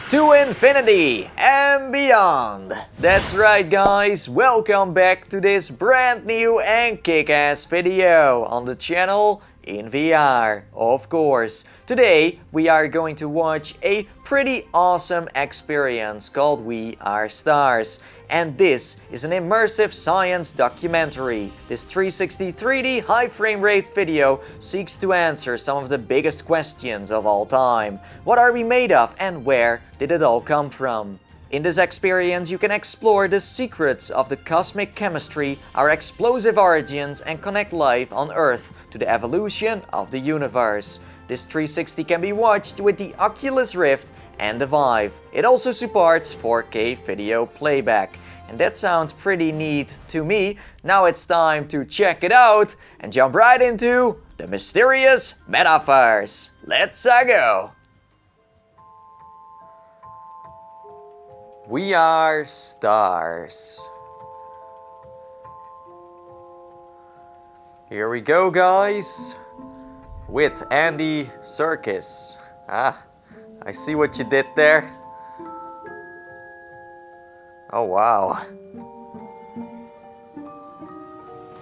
To infinity and beyond. That's right guys, welcome back to this brand new and kick-ass video on the channel in VR, of course. Today we are going to watch a pretty awesome experience called We Are Stars. And this is an immersive science documentary. This 360 3D high frame rate video seeks to answer some of the biggest questions of all time. What are we made of and where did it all come from? In this experience, you can explore the secrets of the cosmic chemistry, our explosive origins, and connect life on Earth to the evolution of the universe. This 360 can be watched with the Oculus Rift and the Vive. It also supports 4K video playback. And that sounds pretty neat to me. Now it's time to check it out and jump right into the mysterious metaverse. Let's go! We are stars. Here we go, guys, with Andy Serkis. I see what you did there. Oh, wow.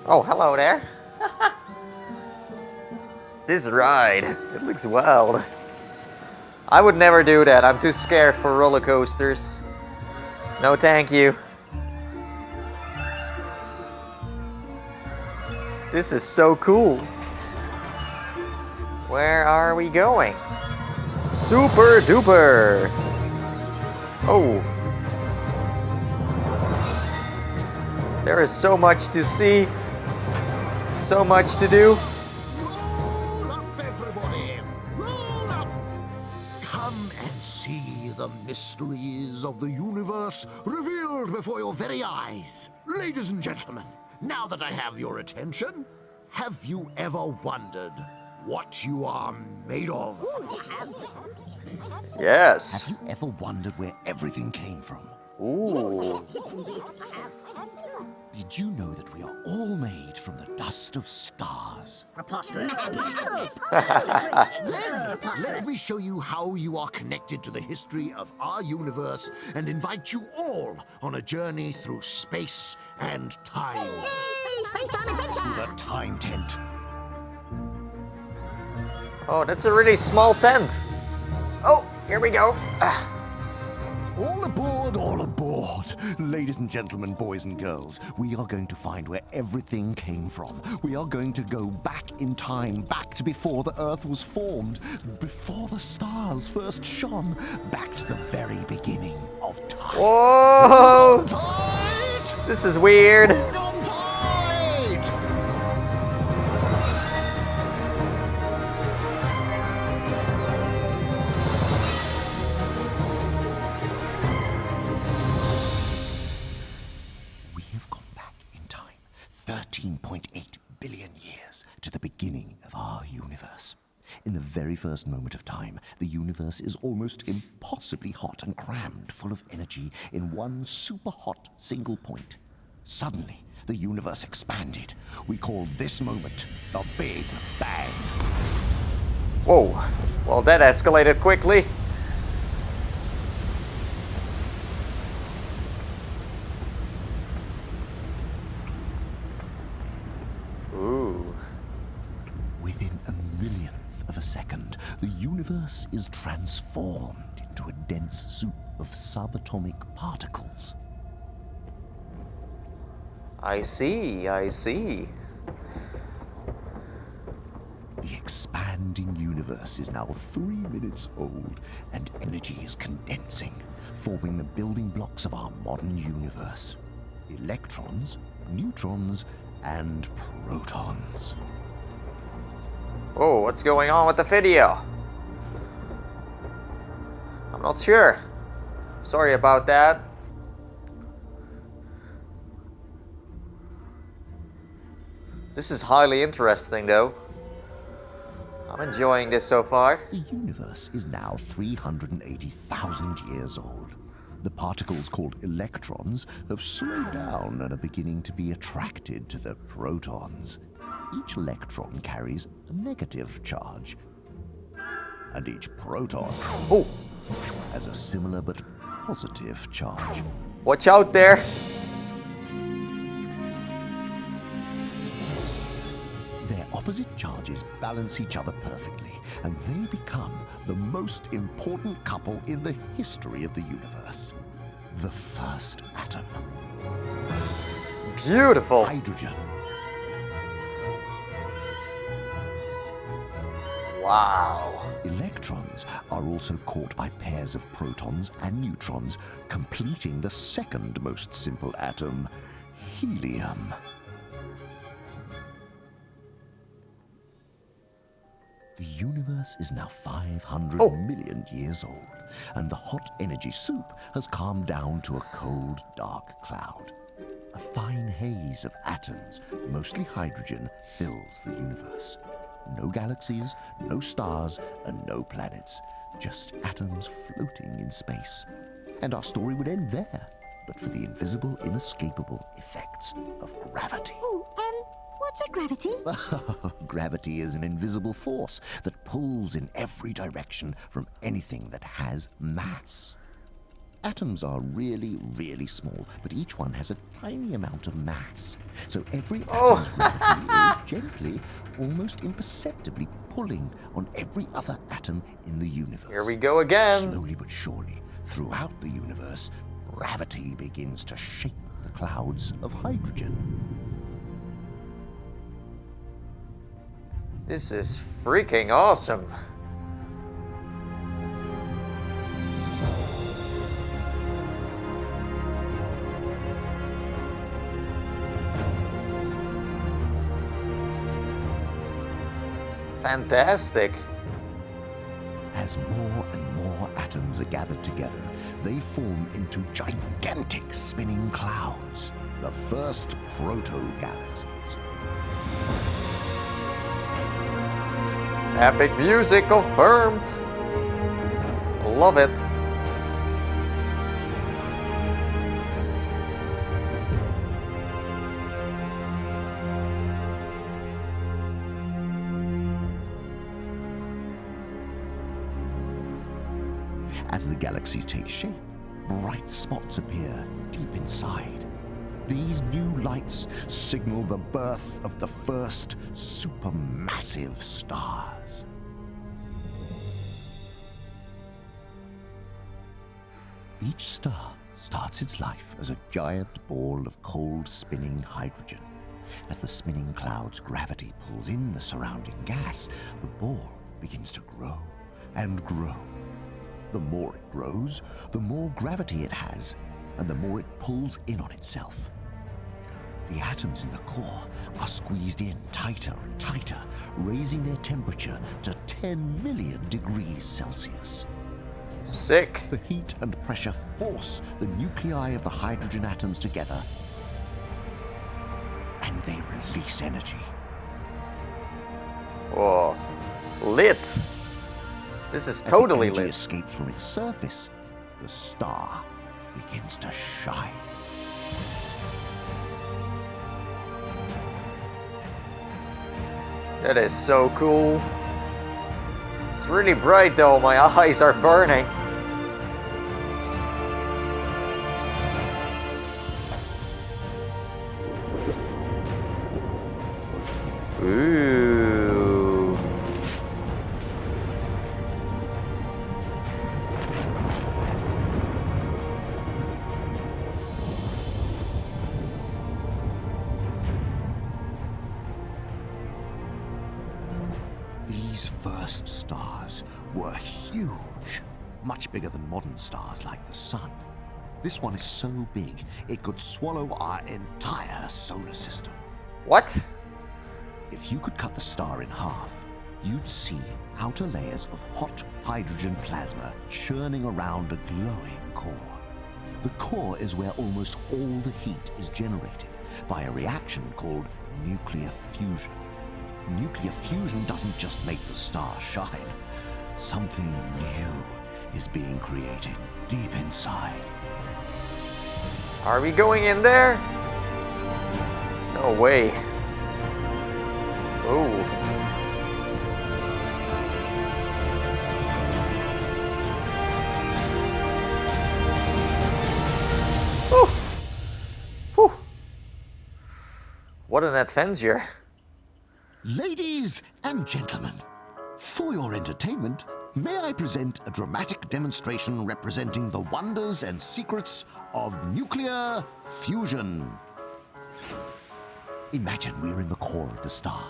Oh, hello there. This ride, it looks wild. I would never do that. I'm too scared for roller coasters. No, thank you. This is so cool. Where are we going? Super duper. Oh. There is so much to see. So much to do. Roll up, everybody. Roll up. Come and see the mysteries of the universe revealed before your very eyes. Ladies and gentlemen, now that I have your attention, have you ever wondered what you are made of? Yes. Have you ever wondered where everything came from? Ooh. Did you know that we are all made from the dust of stars? Preposterous. Then, let me show you how you are connected to the history of our universe and invite you all on a journey through space and time. Space time adventure! To the time tent. Oh, that's a really small tent. Oh, here we go. All aboard, all aboard. Ladies and gentlemen, boys and girls, we are going to find where everything came from. We are going to go back in time, back to before the Earth was formed, before the stars first shone, back to the very beginning of time. Whoa! Hold on tight! This is weird. Hold on tight! We have gone back in time 13.8 billion years to the beginning of our universe. In the very first moment of time, the universe is almost impossibly hot and crammed full of energy in one super hot single point. Suddenly, the universe expanded. We call this moment the Big Bang. Whoa. Well, that escalated quickly. Ooh. Within a millionth of a second, the universe is transformed into a dense soup of subatomic particles. I see, I see. The expanding universe is now 3 minutes old, and energy is condensing, forming the building blocks of our modern universe. Electrons, neutrons, and protons. Oh, what's going on with the video? I'm not sure. Sorry about that. This is highly interesting though. I'm enjoying this so far. The universe is now 380,000 years old. The particles called electrons have slowed down and are beginning to be attracted to the protons. Each electron carries a negative charge, and each proton as a similar but positive charge. Watch out there! Their opposite charges balance each other perfectly, and they become the most important couple in the history of the universe. The first atom. Beautiful! Hydrogen. Wow! Electrons are also caught by pairs of protons and neutrons, completing the second most simple atom, helium. The universe is now 500 million years old, and the hot energy soup has calmed down to a cold, dark cloud. A fine haze of atoms, mostly hydrogen, fills the universe. No galaxies, no stars, and no planets. Just atoms floating in space. And our story would end there, but for the invisible, inescapable effects of gravity. Oh, what's a gravity? Gravity is an invisible force that pulls in every direction from anything that has mass. Atoms are really, really small, but each one has a tiny amount of mass. So every atom's gravity is gently, almost imperceptibly pulling on every other atom in the universe. Here we go again! Slowly but surely, throughout the universe, gravity begins to shape the clouds of hydrogen. This is freaking awesome! Fantastic! As more and more atoms are gathered together, they form into gigantic spinning clouds, the first proto-galaxies. Epic music confirmed! Love it! As the galaxies take shape, bright spots appear deep inside. These new lights signal the birth of the first supermassive stars. Each star starts its life as a giant ball of cold spinning hydrogen. As the spinning cloud's gravity pulls in the surrounding gas, the ball begins to grow and grow. The more it grows, the more gravity it has, and the more it pulls in on itself. The atoms in the core are squeezed in tighter and tighter, raising their temperature to 10 million degrees Celsius. Sick! The heat and pressure force the nuclei of the hydrogen atoms together, and they release energy. Whoa. Lit! This is totally As the energy lit. escapes from its surface, the star begins to shine. That is so cool. It's really bright though, my eyes are burning. Ooh. These first stars were huge, much bigger than modern stars like the Sun. This one is so big, it could swallow our entire solar system. What? If you could cut the star in half, you'd see outer layers of hot hydrogen plasma churning around a glowing core. The core is where almost all the heat is generated by a reaction called nuclear fusion. Nuclear fusion doesn't just make the star shine. Something new is being created deep inside. Are we going in there? No way. Oh. What an adventure. Ladies and gentlemen, for your entertainment, may I present a dramatic demonstration representing the wonders and secrets of nuclear fusion. Imagine we're in the core of the star.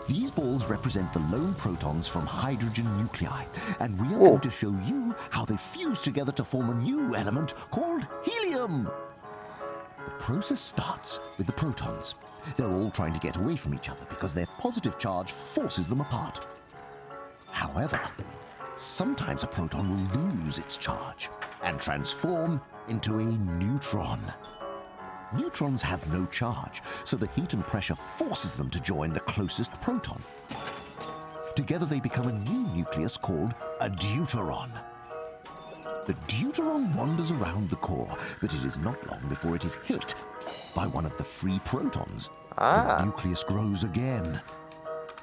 These balls represent the lone protons from hydrogen nuclei, and we are going to show you how they fuse together to form a new element called helium. The process starts with the protons. They're all trying to get away from each other because their positive charge forces them apart. However, sometimes a proton will lose its charge and transform into a neutron. Neutrons have no charge, so the heat and pressure forces them to join the closest proton. Together they become a new nucleus called a deuteron. The deuteron wanders around the core, but it is not long before it is hit by one of the free protons. The nucleus grows again.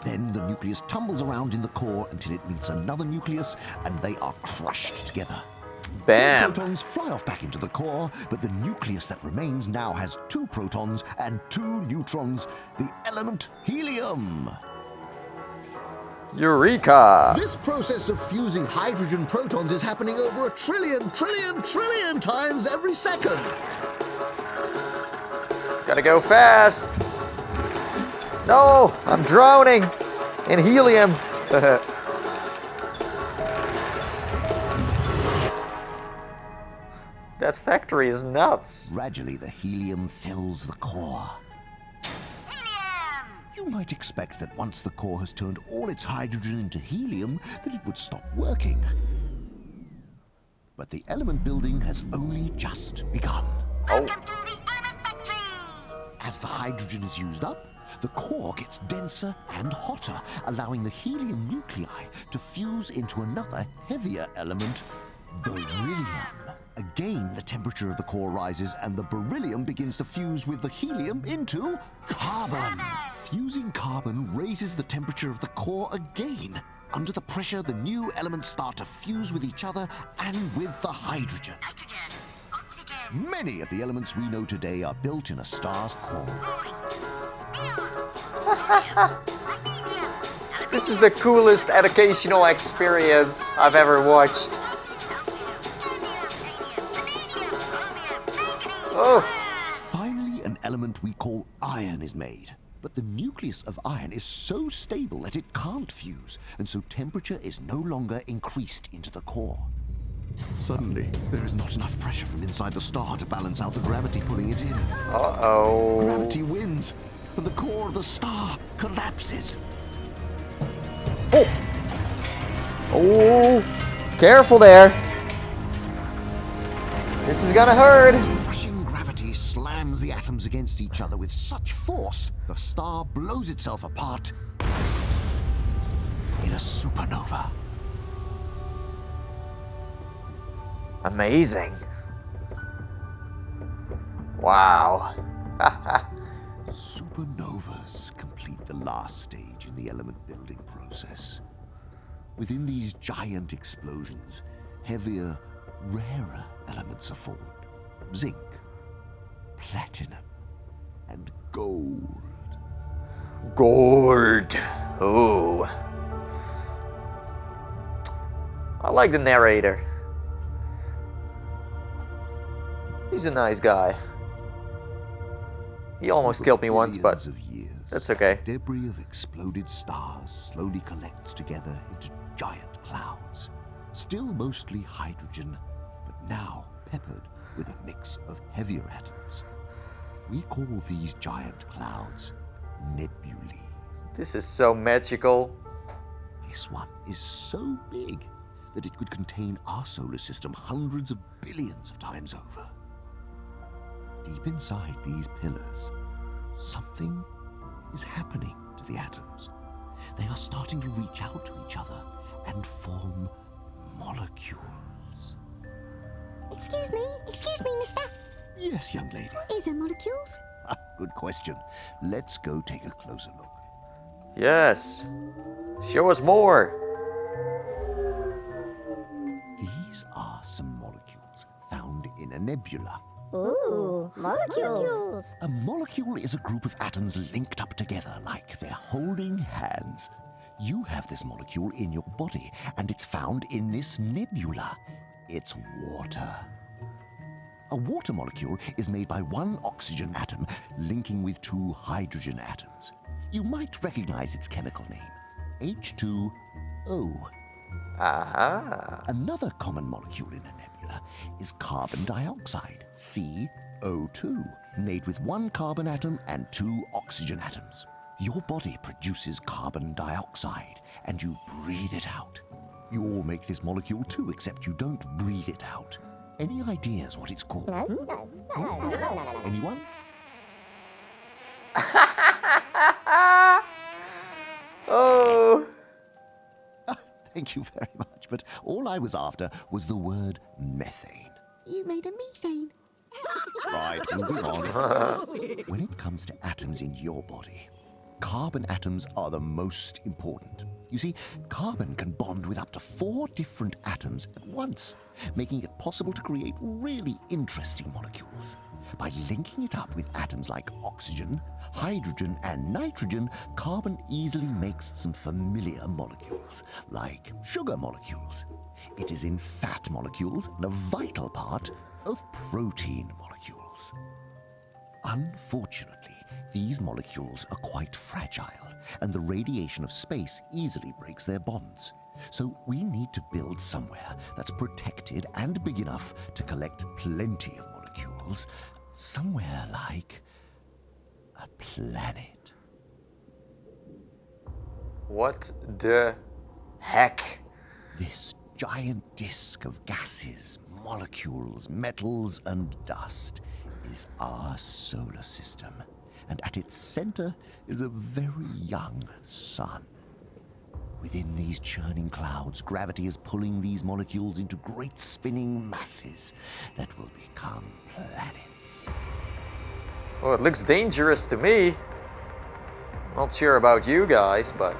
Then the nucleus tumbles around in the core until it meets another nucleus, and they are crushed together. Bam! 2 protons fly off back into the core, but the nucleus that remains now has 2 protons and 2 neutrons, the element helium. Eureka! This process of fusing hydrogen protons is happening over a trillion times every second. Gotta go fast! No! I'm drowning in helium! That factory is nuts! Gradually, the helium fills the core. You might expect that once the core has turned all its hydrogen into helium, that it would stop working. But the element building has only just begun. Oh. As the hydrogen is used up, the core gets denser and hotter, allowing the helium nuclei to fuse into another heavier element, beryllium. Again, the temperature of the core rises and the beryllium begins to fuse with the helium into carbon. Fusing carbon raises the temperature of the core again. Under the pressure, the new elements start to fuse with each other and with the hydrogen. Many of the elements we know today are built in a star's core. This is the coolest educational experience I've ever watched. Oh! Finally, an element we call iron is made. But the nucleus of iron is so stable that it can't fuse, and so temperature is no longer increased into the core. Suddenly, there is not enough pressure from inside the star to balance out the gravity pulling it in. Uh-oh. Gravity wins, and the core of the star collapses. Oh! Oh! Careful there! This is gonna hurt! Crushing gravity slams the atoms against each other with such force, the star blows itself apart in a supernova. Amazing. Wow. Supernovas complete the last stage in the element building process. Within these giant explosions, heavier, rarer elements are formed. Zinc, platinum, and gold. Gold. Ooh. I like the narrator. He's a nice guy. He almost killed me once, but Billions of years, that's okay. Debris of exploded stars slowly collects together into giant clouds. Still mostly hydrogen, but now peppered with a mix of heavier atoms. We call these giant clouds nebulae. This is so magical. This one is so big that it could contain our solar system hundreds of billions of times over. Deep inside these pillars, something is happening to the atoms. They are starting to reach out to each other and form molecules. Excuse me, mister. Yes, young lady. What is a molecules? Good question. Let's go take a closer look. Yes. Show us more. These are some molecules found in a nebula. Ooh, molecules. A molecule is a group of atoms linked up together like they're holding hands. You have this molecule in your body, and it's found in this nebula. It's water. A water molecule is made by one oxygen atom linking with two hydrogen atoms. You might recognize its chemical name, H2O. Aha. Another common molecule in a nebula is carbon dioxide, CO2, made with one carbon atom and two oxygen atoms. Your body produces carbon dioxide, and you breathe it out. You all make this molecule too, except you don't breathe it out. Any ideas what it's called? No. Anyone? Oh. Thank you very much, but all I was after was the word methane. You made a methane. Right, moving on. When it comes to atoms in your body, carbon atoms are the most important. You see, carbon can bond with up to 4 different atoms at once, making it possible to create really interesting molecules. By linking it up with atoms like oxygen, hydrogen, and nitrogen, carbon easily makes some familiar molecules, like sugar molecules. It is in fat molecules and a vital part of protein molecules. Unfortunately, these molecules are quite fragile, and the radiation of space easily breaks their bonds. So we need to build somewhere that's protected and big enough to collect plenty of molecules, somewhere like a planet. What the heck? This giant disk of gases, molecules, metals, and dust is our solar system, and at its center is a very young sun. Within these churning clouds, gravity is pulling these molecules into great spinning masses that will become planets. Oh, it looks dangerous to me. Not sure about you guys, but...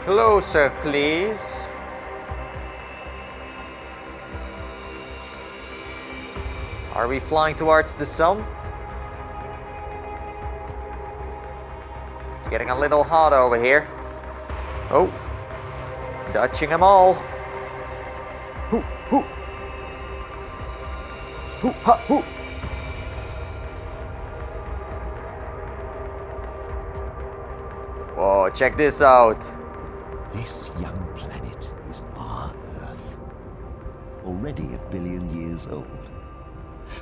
Closer, please. Are we flying towards the sun? It's getting a little hot over here. Oh, dodging them all. Hoo, hoo. Hoo, ha, hoo. Whoa, check this out. This young planet is our Earth, already 1 billion years old.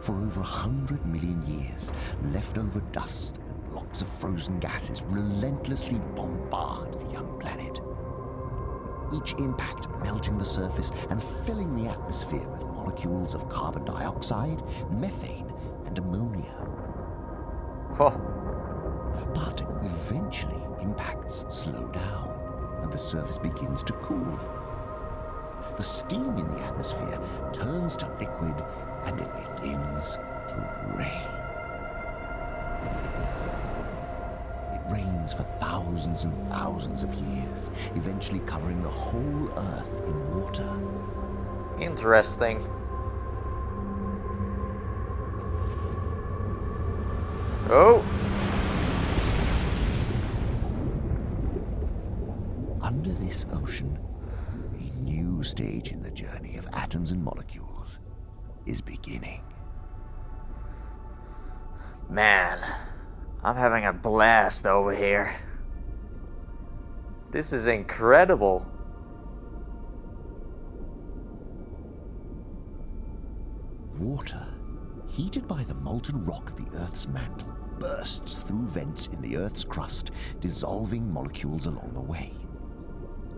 For over 100 million years, leftover dust and blocks of frozen gases relentlessly bombard the young planet. Each impact melting the surface and filling the atmosphere with molecules of carbon dioxide, methane, and ammonia. Huh. But eventually, impacts slow down, and the surface begins to cool. The steam in the atmosphere turns to liquid, and it begins to rain. It rains for thousands and thousands of years, eventually covering the whole Earth in water. Interesting. Oh. Under this ocean, a new stage in the journey of atoms and molecules is beginning. Man, I'm having a blast over here. This is incredible. Water, heated by the molten rock of the Earth's mantle, bursts through vents in the Earth's crust, dissolving molecules along the way.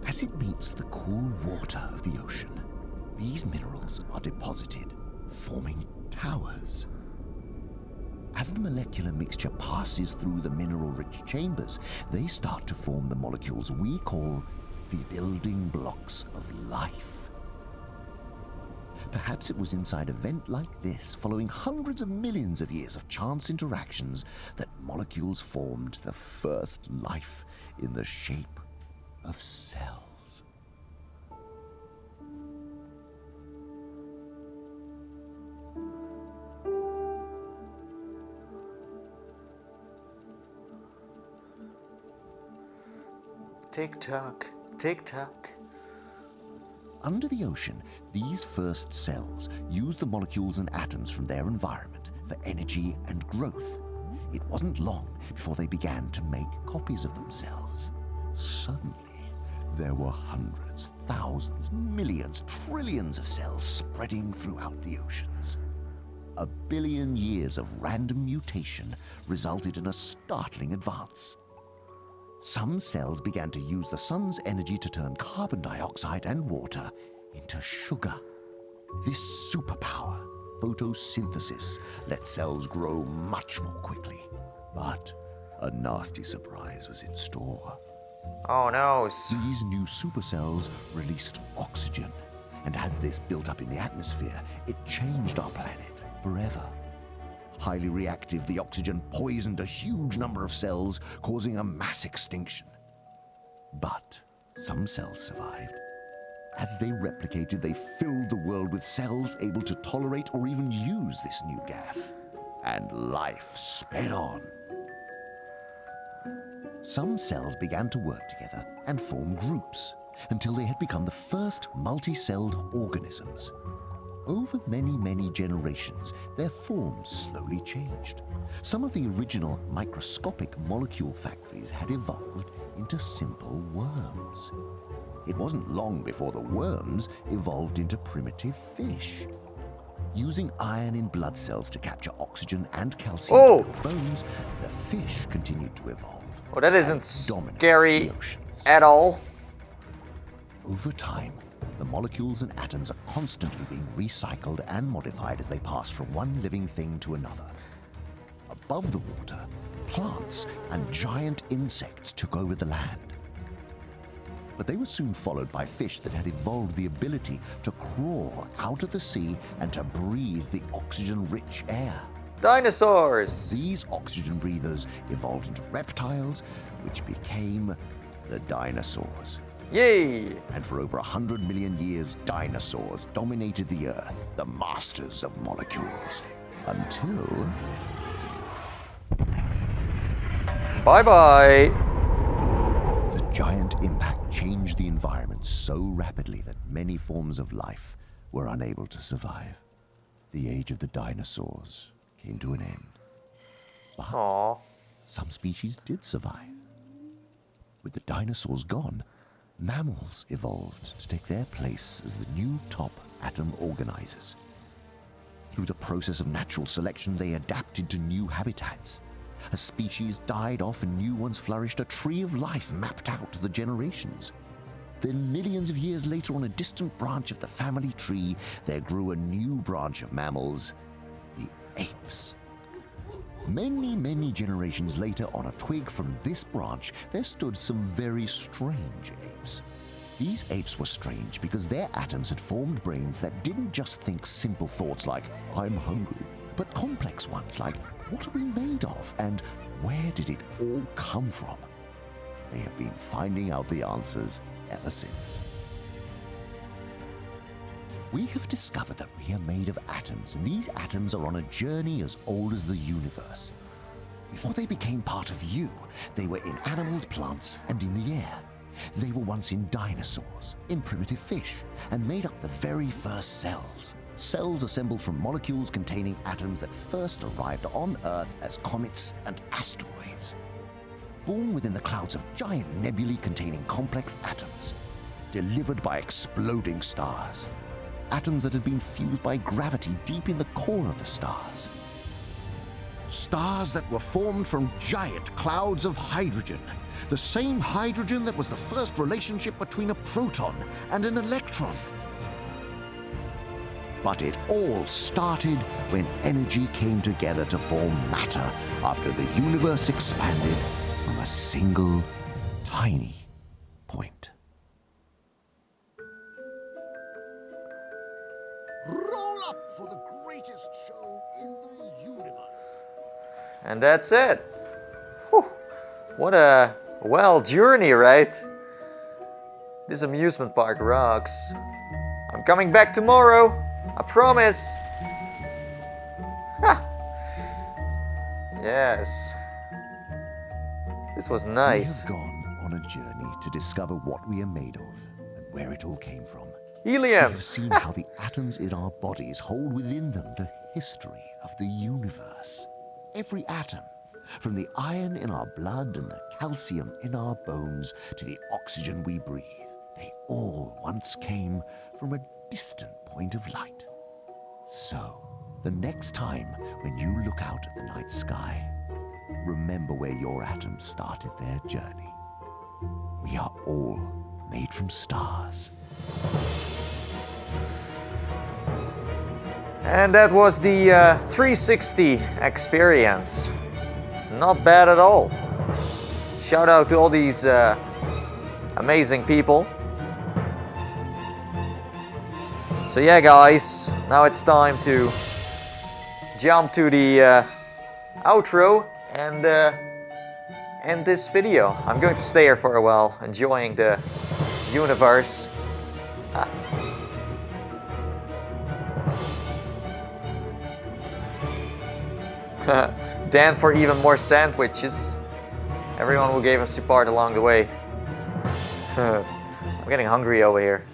As it meets the cool water of the ocean, these minerals are deposited, forming towers. As the molecular mixture passes through the mineral-rich chambers, they start to form the molecules we call the building blocks of life. Perhaps it was inside a vent like this, following hundreds of millions of years of chance interactions, that molecules formed the first life in the shape of cells. Tick-tock, tick-tock. Under the ocean, these first cells use the molecules and atoms from their environment for energy and growth. It wasn't long before they began to make copies of themselves. Suddenly, there were hundreds, thousands, millions, trillions of cells spreading throughout the oceans. A billion years of random mutation resulted in a startling advance. Some cells began to use the sun's energy to turn carbon dioxide and water into sugar. This superpower, photosynthesis, let cells grow much more quickly. But a nasty surprise was in store. Oh no. These new supercells released oxygen, and as this built up in the atmosphere, it changed our planet forever. Highly reactive, the oxygen poisoned a huge number of cells, causing a mass extinction. But some cells survived. As they replicated, they filled the world with cells able to tolerate or even use this new gas. And life sped on. Some cells began to work together and form groups, until they had become the first multi-celled organisms. Over many, many generations, their forms slowly changed. Some of the original microscopic molecule factories had evolved into simple worms. It wasn't long before the worms evolved into primitive fish. Using iron in blood cells to capture oxygen and calcium to build bones, the fish continued to evolve. Oh, that isn't Dominate scary the oceans. at all. Over time, the molecules and atoms are constantly being recycled and modified as they pass from one living thing to another. Above the water, plants and giant insects took over the land. But they were soon followed by fish that had evolved the ability to crawl out of the sea and to breathe the oxygen-rich air. Dinosaurs! These oxygen breathers evolved into reptiles, which became the dinosaurs. Yay! And for over 100 million years, dinosaurs dominated the Earth, the masters of molecules. Until... Bye-bye! the giant impact changed the environment so rapidly that many forms of life were unable to survive. The age of the dinosaurs came to an end. But Aww. some species did survive. With the dinosaurs gone, mammals evolved to take their place as the new top atom organizers. Through the process of natural selection, they adapted to new habitats. As species died off and new ones flourished, a tree of life mapped out to the generations. Then millions of years later, on a distant branch of the family tree, there grew a new branch of mammals, the apes. Many, many generations later, on a twig from this branch, there stood some very strange apes. These apes were strange because their atoms had formed brains that didn't just think simple thoughts like, I'm hungry, but complex ones like, what are we made of, and where did it all come from? They have been finding out the answers ever since. We have discovered that we are made of atoms, and these atoms are on a journey as old as the universe. Before they became part of you, they were in animals, plants, and in the air. They were once in dinosaurs, in primitive fish, and made up the very first cells. Cells assembled from molecules containing atoms that first arrived on Earth as comets and asteroids. Born within the clouds of giant nebulae containing complex atoms, delivered by exploding stars. Atoms that had been fused by gravity deep in the core of the stars. Stars that were formed from giant clouds of hydrogen. The same hydrogen that was the first relationship between a proton and an electron. But it all started when energy came together to form matter after the universe expanded from a single tiny point. for the greatest show in the universe. And that's it. Whew. What a journey, right? This amusement park rocks. I'm coming back tomorrow. I promise. Ha! Yes. This was nice. We have gone on a journey to discover what we are made of and where it all came from. Helium. We have seen how the atoms in our bodies hold within them the history of the universe. Every atom, from the iron in our blood and the calcium in our bones to the oxygen we breathe, they all once came from a distant point of light. So, the next time when you look out at the night sky, remember where your atoms started their journey. We are all made from stars. And that was the 360 experience. Not bad at all. Shout out to all these amazing people. So yeah guys, now it's time to jump to the outro and end this video. I'm going to stay here for a while, enjoying the universe. Dan for even more sandwiches. Everyone who gave us support along the way. I'm getting hungry over here.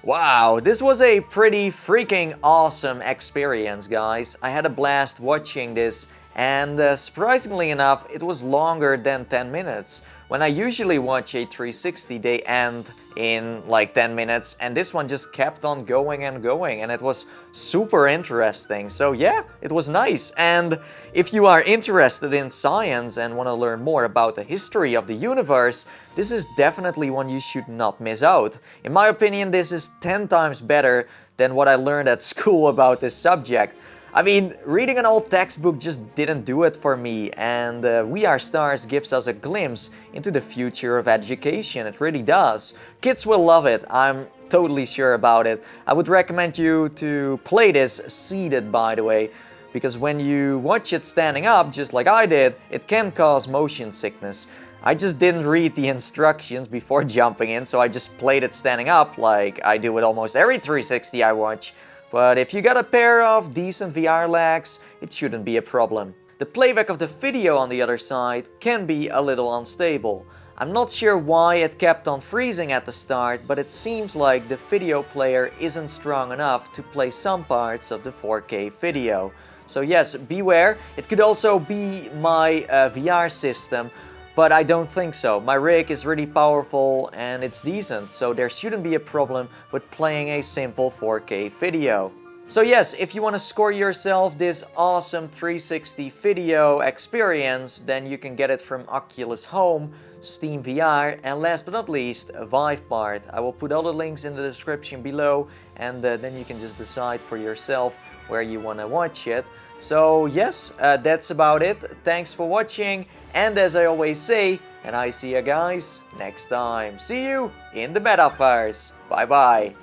Wow, this was a pretty freaking awesome experience, guys. I had a blast watching this, and surprisingly enough, it was longer than 10 minutes. When I usually watch a 360, they end in like 10 minutes, and this one just kept on going and going, and it was super interesting. So yeah, it was nice. And if you are interested in science and want to learn more about the history of the universe, this is definitely one you should not miss out. In my opinion, this is 10 times better than what I learned at school about this subject. I mean, reading an old textbook just didn't do it for me, and We Are Stars gives us a glimpse into the future of education. It really does. Kids will love it, I'm totally sure about it. I would recommend you to play this seated, by the way, because when you watch it standing up, just like I did, it can cause motion sickness. I just didn't read the instructions before jumping in, so I just played it standing up like I do with almost every 360 I watch. But if you got a pair of decent VR legs, it shouldn't be a problem. The playback of the video on the other side can be a little unstable. I'm not sure why it kept on freezing at the start, but it seems like the video player isn't strong enough to play some parts of the 4K video. So yes, beware, it could also be my VR system, but I don't think so. My rig is really powerful and it's decent, so there shouldn't be a problem with playing a simple 4K video. So yes, if you want to score yourself this awesome 360 video experience, then you can get it from Oculus Home, Steam VR, and last but not least, Vive part. I will put all the links in the description below, and then you can just decide for yourself where you want to watch it. So yes, that's about it. Thanks for watching, and as I always say, and I see you guys next time. See you in the metaverse. Bye bye.